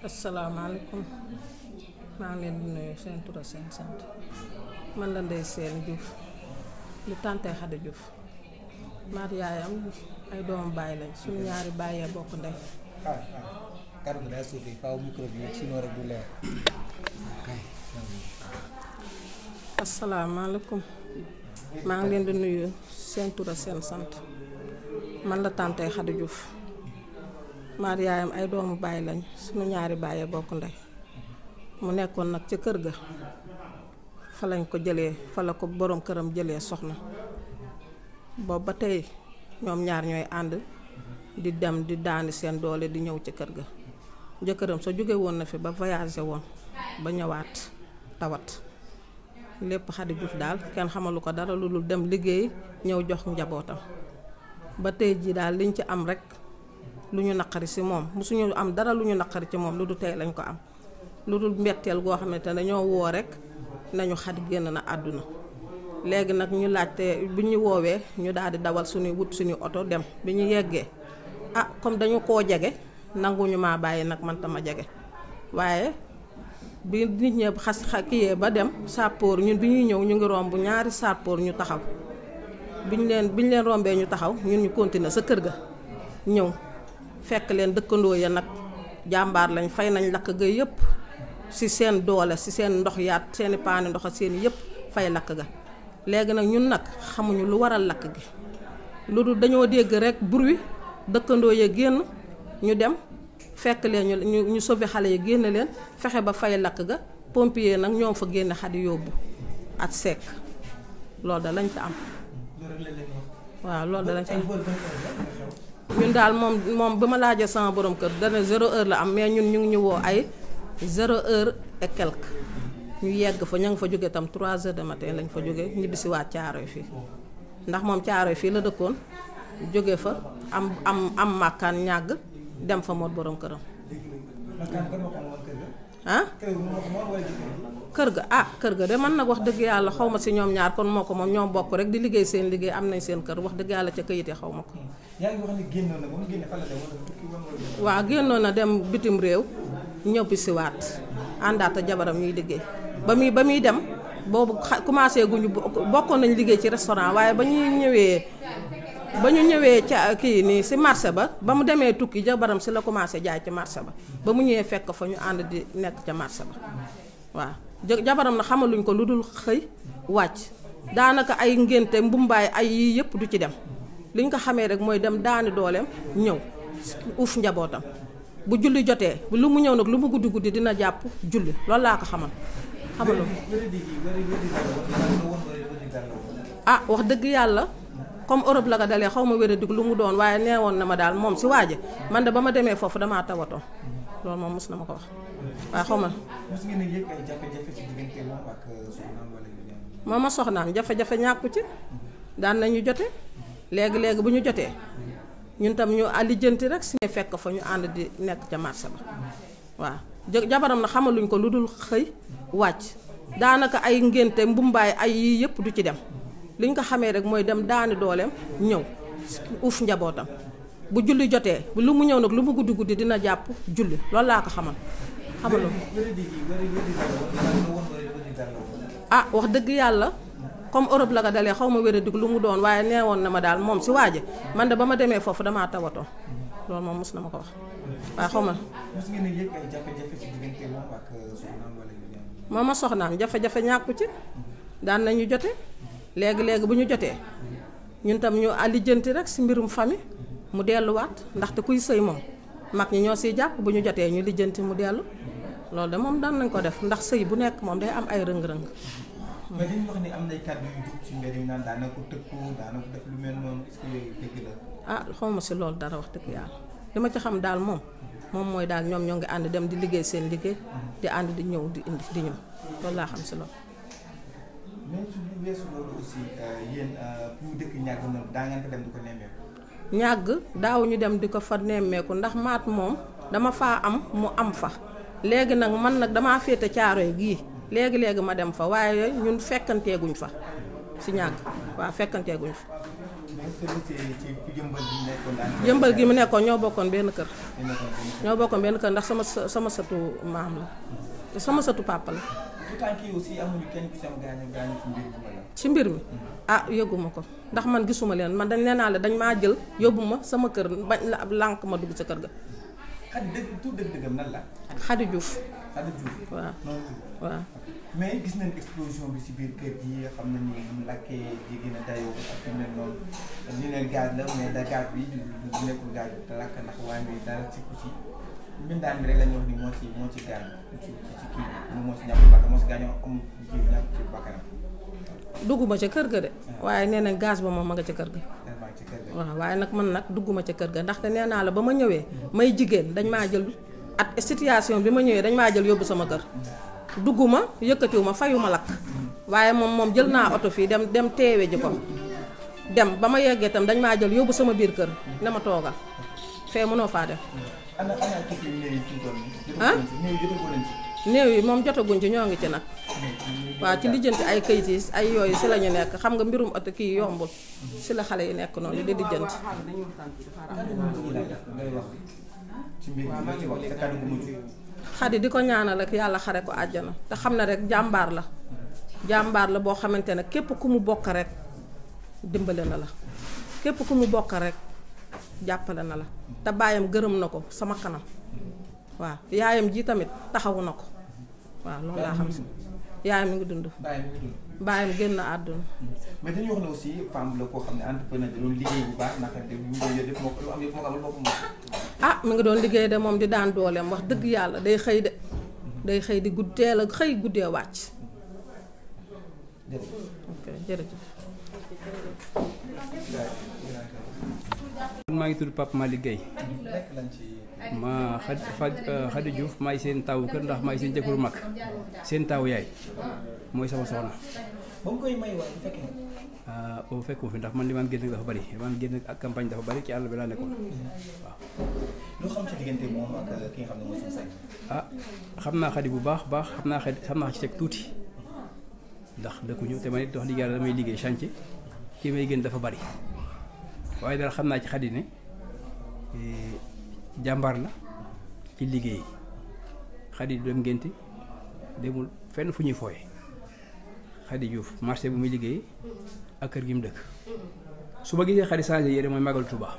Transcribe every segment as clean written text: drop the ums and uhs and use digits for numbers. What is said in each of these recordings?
asalaamaaleykum maa ngi leen di nuyu seen tur ak seen sant man la Ndeye Sène Diouf lu tàntee Xadi Diouf maat yaayam ay doomu baay lañ suñu ñaari baayee bokk ndey. kàddu gi daa suufi faaw micro bi sinon rek du leer. asalaamaaleykum maa ngi leen di nuyu seen tur ak seen sant man la tàntee Xadi Diouf maat yaayam ay doomu baay lañ suñu ñaari baayee bokk ndey mu nekkoon nag ca kër ga fa lañ ko jëlee fa la ko boroom këram jëlee soxna boobu ba tey ñoom ñaar ñooy ànd di dem di daani seen doole di ñëw ci kër ga jëkkëram sa jóge woon na fi ba voyagé woon ba ñëwaat tawat lépp Xadi Diouf daal kenn xamalu ko dara lu dul dem liggéey ñëw jox njabootam ba tey jii daal liñ ci am rek lu ñu naqari si moom musuñu am dara lu ñu naqari ci moom lu dul tey lañ ko am lu dul mbetteel goo xamante ne dañoo woo rek nañu Xadi génn na àdduna léegi nag ñu laajte bi ñu woowee ñu daal di dawal suñuy wut suñu oto dem bi ñu yeggee comme dañu koo jege nanguñu maa bàyyi nag man tama jege waaye bi nit ñi kiyee ba dem sàppoor ñun bi ñuy ñëw ñu ngi romb ñaari sàppoor ñu taxaw bi ñu leen rombee ñu taxaw ñun ñu continuer sa kër ga ñëw fekk leen dëkkandoo ya nag jàmbaar lañ fay nañ lakk ga yëpp ci seen doole ci seen ndox yaat seeni paani ndox ak seen yëpp fay lakk ga léegi nag ñun nag xamuñu lu waral lakk gi lu dul dañoo dégg rek bruit dëkkandoo ya génn ñu dem fekk leen ñu sauver xale yi génn leen fexe ba fay lakk ga pompier nag ñoom fa génne Xadi yóbbu at sekk loolu da lañ fa am waaw loolu da lañ fa am ñun daal moom bi ma laajee sama borom kër dana 0 heure la am mais ñun ñu ngi ñu woo ay 0 heure et quelque ñu yegg fa ña nga fa jóge tam 3 heures de matin lañ fa jóge ñibbisi waa Caaroy fii ndax moom Caaroy fii la dëkkoon jóge fa am màkkaan ñàgg dem fa moot borom këram kër ga de man nag wax dëgg yàlla xaw ma si ñoom ñaar kon moo ko moom ñoom bokk rek di liggéey seen liggéey am nañ seen kër wax dëgg yàlla ca këyit yi xaw ma ko waaw génnoon na dem bitim réew ñëpp si waat àndaata jabaram ñuy liggéey ba muy dem boobu commencé guñu bokkoon nañ liggéey ci restaurant waaye ba ñu ñëwee ca kii nii si marché ba mu demee tukki jabaram si la commencé jaay ci marché ba mu ñëwee fekk fa ñu ànd di nekk ca marché ba waaw jabaram na xamaluñ ko lu dul xëy wàcc daanaka ay ngénte mbumbaay ay yii yëpp du ci dem liñ ko xamee rek mooy dem daani dooleem ñëw uuf njabootam bu julli jotee lu mu ñëw nag lu mu guddi guddi dina jàpp julli loolu laa ko xamalu wax dëgg yàlla comme Europe la ko dalee xaw ma wéradik lu mu doon waaye nee woon na ma daal moom si waaje man de ba ma demee foofu damaa tawatoo loolu moom mos na ma ko wax waaye xaw ma moom ma soxnaam jafe-jafe ñàkku ci daan nañu jote léegi bu ñu jotee ñun tam ñu lijjanti rek si ne fekk fa ñu ànd di nekk ca marché ba waaw jabaram na xamaluñ ko lu dul xëy wàcc daanaka ay ngénte mbumbaay ay yii yëpp du ci dem liñ ko xamee rek mooy dem daani dooleem ñëw uuf njabootam bu julli jotee lu mu ñëw nag lu mu guddi guddi dina jàpp julli loolu laa ko xamalu wax dëgg yàlla comme Europe la ko dalee xaw ma wéradik lu mu doon waaye nee woon na ma daal moom si waaje man de ba ma demee foofu damaa tawatoo loolu moom mos na ma ko wax waaye xaw ma moom ma soxnaam jafe-jafe ñàkku ci daan nañu jote léegi bu ñu jotee ñun tam ñu lijjanti rek si mbirum famille mu delluwaat ndaxte kuy sëy moom mag ñi ñoo siy jàpp bu ñu jotee ñu lijjanti mu dellu loolu de moom daan nañ ko def ndax sëy bu nekk moom day am ay rëng-rëng. mais dañu wax ni am nay kàddu yu jub ci mbedd mi naan daana ko tëkku daana ko def lu mel noonu est-ce que yooyu dëgg la. xaw ma si loolu dara wax dëgg yàlla li ma ci xam daal moom mooy daal ñoom ñoo ngi ànd dem di liggéey seen liggéey di ànd di ñëw di indi di ñëw loolu laa xam si loolu. même su ñu weesu loolu aussi yéen fu mu dëkk ñàgg noonu daa ngeen ko dem di ko nemmeeku. ñàgg daawuñu dem di ko fa nemmeeku ndax maat moom dama faa am mu am fa léegi nag man nag damaa féete Caaroy gii léegi ma dem fa waaye ñun fekkanteeguñ fa si ñàgg waaw fekkanteeguñ fa. jëmbal gi mu nekkoon ñoo bokkoon benn kër. ñoo bokkoon benn kër ndax sama sëtu maam la te sama sëtu papa la. ci mbir mi ah yëguma ko ndax man gisuma leen man dañ nee naa la dañ maa jël yóbbu ma sama kër bañ la ab lànk ma dugg sa kër ga. Xadi Juuf. waaw waaw. mais gis nañ explosion bi ci biir kër gi xam nañ ni mu lakkee jéggi na dayoo ak yu mel noonu ñu ne gaz la mais da gaz bi du nekkul gaz bi te lakk ndax waañ bi dara ci ku ci mbindaan bi rek la ñu wax ni moo ci gaañ ci kii moom moo ci ñàkk bakkan moo ci gaañoo am kii ñàkk ci bakkanam. dugguma ca kër ga de waaye nee nañ gaz ba moom ma nga ca kër ga. waaw waaye nag man nag dugguma ca kër ga ndaxte nee naa la ba ma ñëwee may jigéen dañ maa jël at situation bi ma ñëwee dañ maa jël yóbbu sama kër. dugguma yëkkatiwuma fayuma lakk waaye moom jël naa oto fii dem teewe ji ko dem ba ma yeggee itam dañ maa jël yóbbu sama biir kër ne ma toogal fee mënoo faa dem. ah néew yi moom jotaguñ ci ñoo ngi ci nag waaw ci lijjanti ay kayit yi ay yooyu si la ñu nekk xam nga mbirum oto kii yombul si la xale yi nekk noonu di lijjanti. Xadi di ko ñaanal rek yàlla xare ko àjjana te xam ne rek jàmbaar la boo xamante ne képp ku mu bokk rek dimbale na la képp ku mu bokk rek jàppale na la te baayam gërëm na ko sama kanam waaw yaayam ji tamit taxawu na ko waaw loolu laa xam si yaayam mi ngi dund. baayam génn àdduna. mais dañuy wax ne aussi femme la koo xam ne entrepreneur da doon liggéey bu baax ndax ah mi ngi doon liggéey de moom di daan dooleem wax dëgg yàlla day xëy di guddee la xëy guddee wàcc. ok jërëjëf. maa ngi tudd Pape Malick Gueye ma Xadi Juuf maay seen taawu kër ndax maay seen jëkkëru mag seen taawu yaay mooy sama soxna. ba mu koy may waay bu fekkee. boobu fekkuma fi ndax man li ma génn dafa bari li ma génn ak campagne dafa bari ci àll bi laa nekkoon waaw. loo xam ci diggante moom ak ki nga xam ne mooy seen say. xam naa Xadi bu baax xam naa ci teg tuuti ndax dëkkuñu te man it wax dëgg yàlla damay liggéey chantier kii may génn dafa bari waaye daal xam naa ci Xadi ne jàmbaar la ci liggéey Xadi du dem ngénte demul fenn fu ñuy fooye Xadi Juuf marché bu muy liggéey ak kër gi mu dëkk su ma gisee Xadi changé yére mooy Magal Touba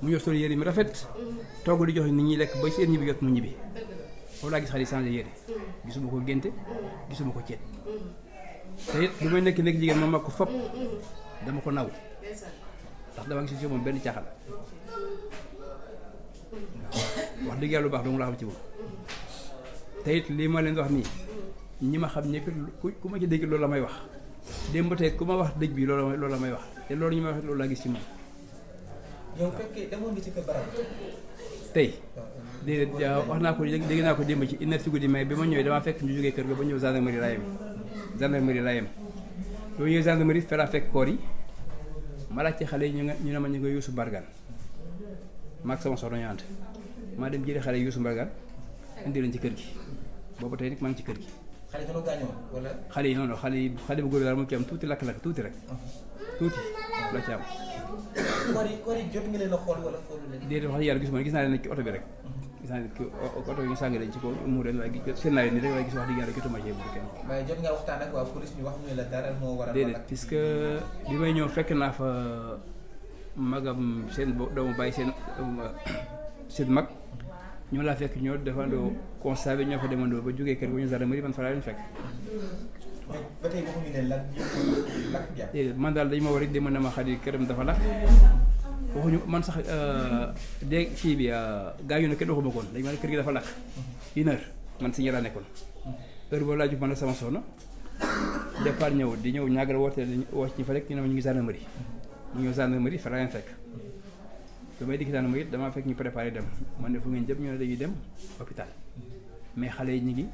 mu yor sol yére mi rafet togg di jox nit ñi lekk ba seen ñibbi jot mu ñibbi foofu laa gis Xadi changé yére gisuma ko génte gisuma ko ceet te it lu may nekk jigéen ma mag ko fop dama ko naw ndax dama gis ci moom benn caaxaan wax dëgg yàlla lu baax dong laa xam ci moom te it lii ma leen wax nii ñi ma xam ñëpp ku ma ci dégg loolu la may wax démb tey ku ma wax dëj bi loolu la may wax te loolu ñu may wax loolu laa gis ci moom. yow fekkee demoon nga ci kër Barab. tey déedéet wax naa ko dégg naa ko démb ci une heure ci guddi mais bi ma ñëwee damaa fekk ñu jógee kër ga ba ñëw gendarmerie laa yem ba ñëw gendarmerie fa laa fekk koor yi ma laaj ci xale yi ñu ne ma ñu nga Youssou Mbargane maag sama soxna ñu ànd maa dem jëli xale yi Youssou Mbargane indi leen ci kër gi boobu tey nag maa ngi ci kër gi. xale yi gaañoo wala. xale yi noonu xale bu góor daal mu ci am tuuti lakk-lakk tuuti rek tuuti la ci am. koor yi jot nga leen a xool wala xoolu leen. déedéet wax yàlla gisuma gis naa leen ci oto bi rek. gis naa leen oto bi ñu sàng leen ci kaw mu ren waaye seen naa leen nii rek waaye gis wax dëgg yàlla jotuma cee bu kenn. waaye jot nga waxtaan ak waa police ñu wax ñu la dara moo waral. déedéet puisque bi may ñëw fekk naa fa magam seen doomu bàyyi seen mag ñoo laa fekk ñoo defandoo constat bi ñoo fa demandoo ba jógee kër ba ñu gendarmerie man fa laa leen fekk. ba tey waxuñu ne lan lakk jàpp. déedéet man daal dañu ma war a demoon na ma Xadi këram dafa lakk waxuñu man sax dégg kii bi gaañu na kenn waxuma koon dañu ma ne kër gi dafa lakk une heure man si ñaar nekkoon heure boobu laa jug man ak sama soxna départ ñëw di ñëw ñaagal woote ci fa rek ñu ne ma ñu ngi gendarmerie ñu ñëw gendarmerie fa laa leen fekk. ba may dikk gendarmerie damaa fekk ñu préparé dem man ne fu ngeen jëm ñu ne dañuy dem hôpital mais xale yi ñu ngi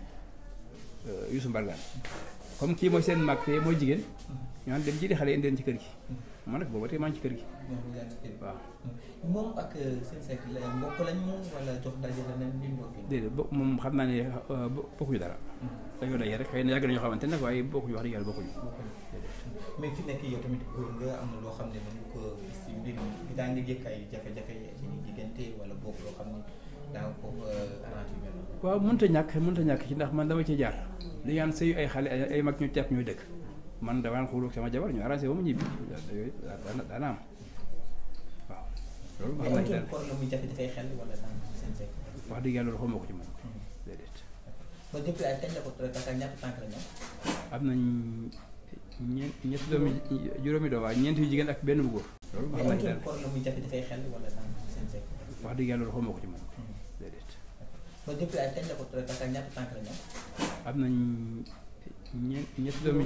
Youssou Mbargane comme kii mooy seen mag te mooy jigéen ñu naan dem jëli xale yi indi leen ci kër gi man nag booba tey maa ngi ci kër gi. waaw. moom ak seen sekk la mbokk lañ moom wala jox daje la ne ni mbokk yi. déedéet moom xam naa ne bokkuñu dara. dañoo daje rek xëy na yàgg nañoo xamante ne nag waaye bokkuñu wax dëgg yàlla bokkuñu. mais fi nekk yow tamit góor nga am na loo xam ne mën nga ko gis si mbir mi daa ngi yëg ay jafe-jafe ci diggante wala bokk loo xam ne daa nga ko arrangé mel noonu. waaw mënta ñàkk ci ndax man dama ci jaar li ñaan sëyu ay xale ay mag ñu tepp ñooy dëkk man damaa xuloog sama jabar ñu arrangé ba mu ñibbi yooyu daana am waaw. loolu ma xam nañ daal la muy jafe-jafe xel wala seen fekk. wax dëgg yàlla loolu xamoo ko ci man déedéet. ba depuis ay kañ la ko traité ak ñaata tànk la ñoom. am nañ ñetti doomi juróomi doom waaye ñeent yu jigéen ak benn bu góor. loolu ma xam nañ daal la muy jafe-jafe xel wala seen fekk. wax dëgg yàlla loolu xamoo ko ci man déedéet. ba depuis ay kañ la ko traité ak ñaata tànk la ñoom. am nañ ñetti doomi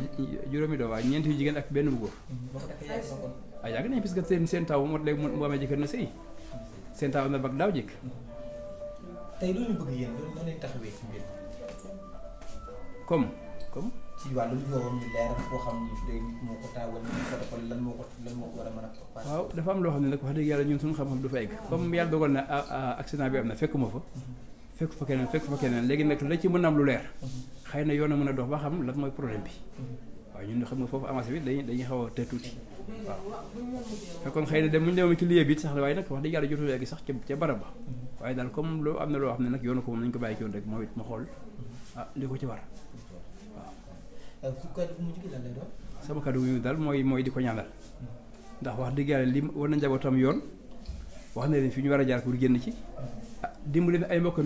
juróomi doom waaye ñeent yu jigéen ak benn bu góor. boo ko defee yàgg na kon. yàgg nañ parce que seen taw moo léegi mu amee jëkkër na sëy seen taw am na bag daaw jëkk. tey loolu ñu bëgg yéen loolu noo leen taxawee ci mbir comme. ci wàllu yoon ñu leer foo xam ni day nit moo ko taawal ni ko defal lan moo ko war a mën a. waaw dafa am loo xam ne nag wax dëgg yàlla ñun suñu xam-xam du fa egg comme yàlla dogal na accident bi am na fekkuma fa. fekk fa keneen léegi nag la ci mën a am lu leer. xëy na yoon a mën a dox ba xam lan mooy problème bi. waaw ñun xam nga foofu avancé bi dañuy xaw a te tuuti waaw. fekkoon xëy na dem bu ñu demoon ci lieu bi sax waaye nag wax dëgg yàlla jotul léegi sax ca barab ba. waaye daal comme loo am na loo xam ne nag yoonu ko moom nañu ko bàyyi ci yoon rek moo it ma xool li ko ci war waaw. sama kàddu yu daal mooy di ko ñaanal ndax wax dëgg yàlla li war na njabootam yoon wax na leen fi ñu war a jaar pour génn ci dimbali na ay mbokk